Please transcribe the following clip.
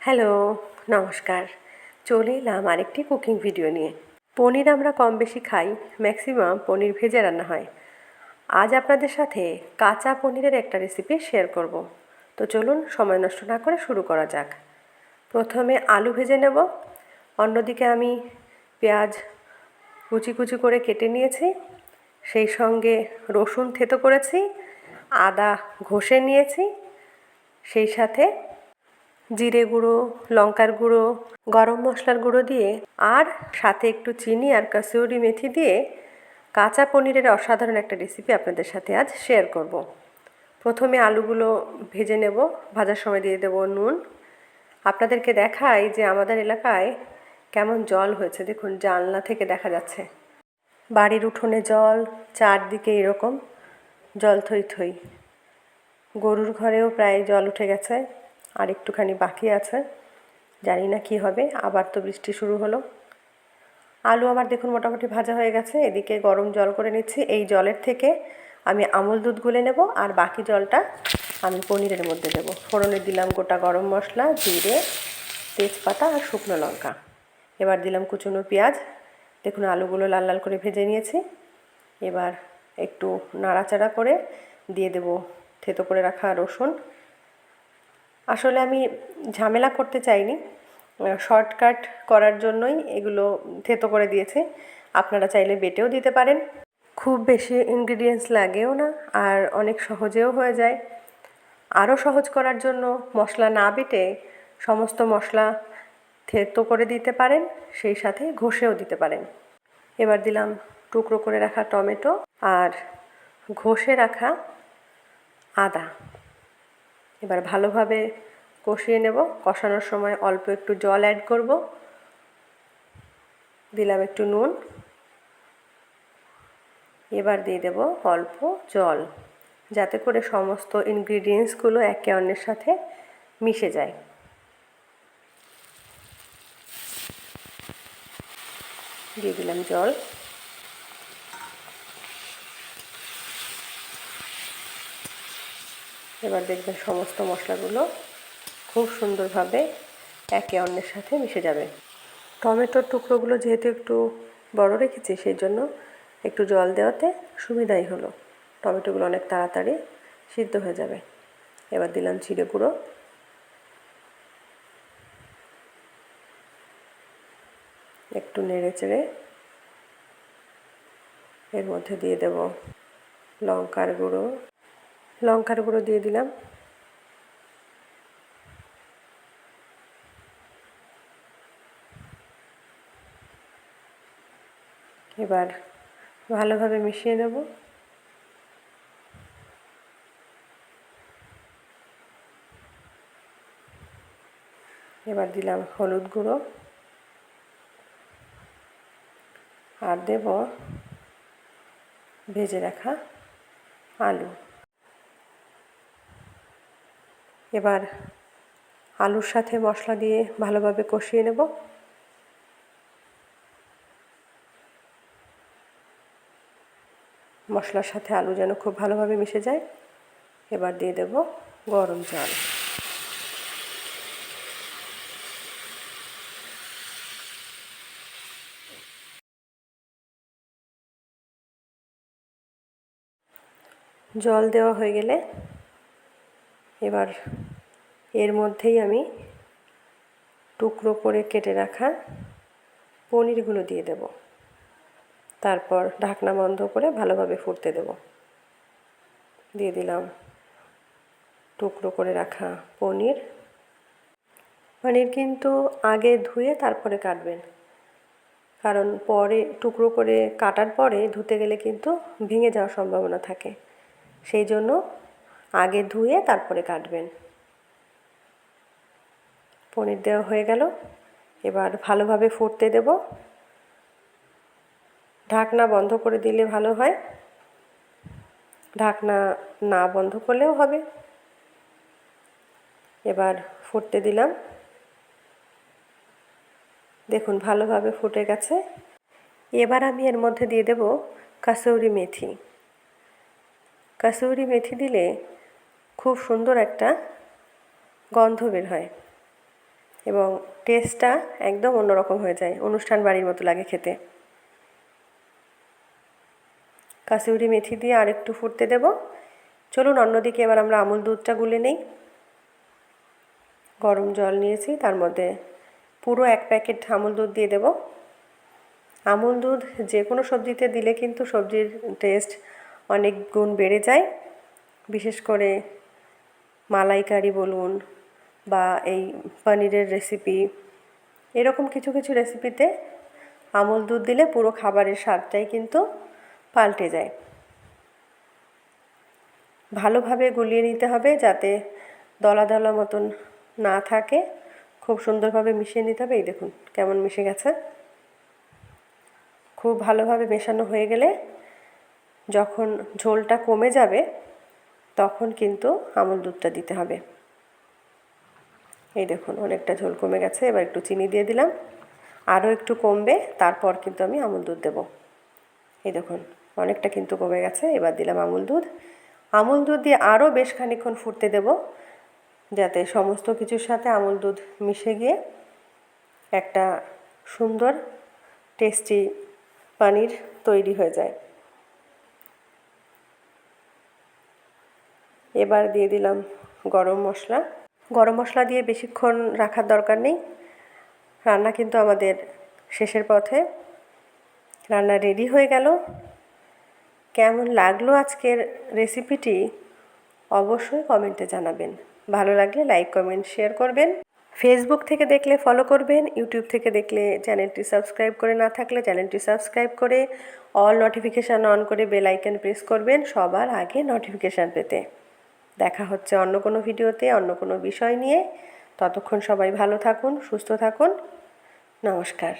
Hello, নমস্কার। চলে এলাম আরেকটি কুকিং ভিডিও নিয়ে। পনির আমরা কম বেশি খাই, ম্যাক্সিমাম পনির ভেজে রান্না হয়। আজ আপনাদের সাথে কাঁচা পনিরের একটা রেসিপি শেয়ার করব। তো চলুন সময় নষ্ট না করে শুরু করা যাক। প্রথমে আলু ভেজে নেব, অন্যদিকে আমি পেঁয়াজ কুচি কুচি করে কেটে নিয়েছি, সেই সঙ্গে রসুন থেতো করেছি, আদা ঘষে নিয়েছি, সেই সাথে জিরে গুঁড়ো, লঙ্কার গুঁড়ো, গরম মশলার গুঁড়ো দিয়ে আর সাথে একটু চিনি আর কাসুরি মেথি দিয়ে কাঁচা পনিরের অসাধারণ একটা রেসিপি আপনাদের সাথে আজ শেয়ার করব। প্রথমে আলুগুলো ভেজে নেব, ভাজার সময় দিয়ে দেব নুন। আপনাদেরকে দেখাই যে আমাদের এলাকায় কেমন জল হয়েছে, দেখুন জানলা থেকে দেখা যাচ্ছে। বাড়ির উঠোনে জল, চারদিকে এরকম জল থই থই। গরুর ঘরেও প্রায় জল উঠে গেছে, আর একটুখানি বাকি আছে, জানি না কি হবে, আবার তো বৃষ্টি শুরু হলো। আলু আমার দেখুন মোটামুটি ভাজা হয়ে গেছে, এদিকে গরম জল করে নিচ্ছি। এই জলের থেকে আমি আমুল দুধ গুলে নেব, আর বাকি জলটা আমি পনিরের মধ্যে দেব। ফোড়নে দিলাম গোটা গরম মশলা, জিরে, তেজপাতা আর শুকনো লঙ্কা। এবার দিলাম কুচনো পেঁয়াজ। দেখুন আলুগুলো লাল লাল করে ভেজে নিয়েছি। এবার একটু নাড়াচাড়া করে দিয়ে দেব থেতো করে রাখা রসুন। আসলে আমি ঝামেলা করতে চাইনি, শর্টকাট করার জন্যই এগুলো থেতো করে দিয়েছি। আপনারা চাইলে বেটেও দিতে পারেন, খুব বেশি ইনগ্রিডিয়েন্টস লাগেও না, আর অনেক সহজেও হয়ে যায়। আরও সহজ করার জন্য মশলা না বেটে সমস্ত মশলা থেতো করে দিতে পারেন, সেই সাথে ঘষেও দিতে পারেন। এবার দিলাম টুকরো করে রাখা টমেটো আর ঘষে রাখা আদা। এবার ভালোভাবে কষিয়ে নেব। কষানোর সময় অল্প একটু জল অ্যাড করব, দিলাম একটু নুন। এবার দিয়ে দেব অল্প জল, যাতে করে সমস্ত ইনগ্রিডিয়েন্টসগুলো একে অন্যের সাথে মিশে যায়। দিয়ে দিলাম জল। এবার দেখবেন সমস্ত মশলাগুলো খুব সুন্দরভাবে একে অন্যের সাথে মিশে যাবে। টমেটোর টুকরোগুলো যেহেতু একটু বড় রেখেছি, সেই জন্য একটু জল দেওয়াতে সুবিধাই হলো, টমেটোগুলো অনেক তাড়াতাড়ি সিদ্ধ হয়ে যাবে। এবার দিলাম জিরে গুঁড়ো, একটু নেড়ে চেড়ে এর মধ্যে দিয়ে দেব লঙ্কার গুঁড়ো দিয়ে দিলাম। এবার ভালোভাবে মিশিয়ে নেব। এবার দিলাম হলুদ গুঁড়ো আর দেব ভেজে রাখা আলু। এবার আলুর সাথে মশলা দিয়ে ভালোভাবে কষিয়ে নেব। মশলার সাথে আলু যেন খুব ভালোভাবে মিশে যায়। এবার দিয়ে দেব গরম জল। জল দেওয়া হয়ে গেলে এবার এর মধ্যেই আমি টুকরো করে কেটে রাখা পনিরগুলো দিয়ে দেব। তারপর ঢাকনা বন্ধ করে ভালোভাবে ফুটতে দেব। দিয়ে দিলাম টুকরো করে রাখা পনির। পনির কিন্তু আগে ধুয়ে তারপরে কাটবেন, কারণ পরে টুকরো করে কাটার পরে ধুতে গেলে কিন্তু ভেঙে যাওয়ার সম্ভাবনা থাকে, সেই জন্য আগে ধুয়ে তারপরে কাটবেন। পনির দেওয়া হয়ে গেল, এবার ভালোভাবে ফুটতে দেব। ঢাকনা বন্ধ করে দিলে ভালো হয়, ঢাকনা না বন্ধ করলেও হবে। এবার ফুটতে দিলাম, দেখুন ভালোভাবে ফুটে গেছে। এবার আমি এর মধ্যে দিয়ে দেব কাসুরি মেথি। কাসুরি মেথি দিলে খুব সুন্দর একটা গন্ধ বের হয়। এবং টেস্টটা একদম অন্যরকম হয়ে যায়, অনুষ্ঠান বাড়ির মতো লাগে খেতে। কাসুরি মেথি দিয়ে আর একটু ফুটতে দেব। চলুন অন্যদিকে এবার আমরা আমুল দুধটা গুলে নেই। গরম জল নিয়েছি, তার মধ্যে পুরো 1 প্যাকেট আমুল দুধ দিয়ে দেব। আমুল দুধ যে কোনো সবজিতে দিলে কিন্তু সবজির টেস্ট অনেক গুণ বেড়ে যায়। বিশেষ করে মালাইকারি বলুন বা এই পনিরের রেসিপি, এরকম কিছু কিছু রেসিপিতে আমুল দুধ দিলে পুরো খাবারের স্বাদটাই কিন্তু পাল্টে যায়। ভালোভাবে গুলিয়ে নিতে হবে যাতে দলা দলা মতন না থাকে। খুব সুন্দরভাবে মিশিয়ে নিতে হবে। এই দেখুন কেমন মিশে গেছে। খুব ভালোভাবে মেশানো হয়ে গেলে যখন ঝোলটা কমে যাবে তখন কিন্তু আমুল দুধটা দিতে হবে। এই দেখুন অনেকটা ঝোল কমে গেছে। এবার একটু চিনি দিয়ে দিলাম, আরও একটু কমবে, তারপর কিন্তু আমি আমুল দুধ দেব। এই দেখুন অনেকটা কিন্তু কমে গেছে। এবার দিলাম আমুল দুধ। আমুল দুধ দিয়ে আরও বেশ খানিকক্ষণ ফুটতে দেব যাতে সমস্ত কিছুর সাথে আমুল দুধ মিশে গিয়ে একটা সুন্দর টেস্টি পনির তৈরি হয়ে যায়। এবার দিয়ে দিলাম গরম মশলা। গরম মশলা দিয়ে বেশিক্ষণ রাখার দরকার নেই, রান্না কিন্তু আমাদের শেষের পথে। রান্না রেডি হয়ে গেল। কেমন লাগলো আজকের রেসিপিটি অবশ্যই কমেন্টে জানাবেন। ভালো লাগলে লাইক কমেন্ট শেয়ার করবেন। ফেসবুক থেকে দেখলে ফলো করবেন, ইউটিউব থেকে দেখলে চ্যানেলটি সাবস্ক্রাইব করে না থাকলে চ্যানেলটি সাবস্ক্রাইব করে অল নোটিফিকেশান অন করে বেল আইকন প্রেস করবেন সবার আগে নোটিফিকেশান পেতে। দেখা হচ্ছে অন্য কোনো ভিডিওতে অন্য কোনো বিষয় নিয়ে। ততক্ষণ সবাই ভালো থাকুন, সুস্থ থাকুন। নমস্কার।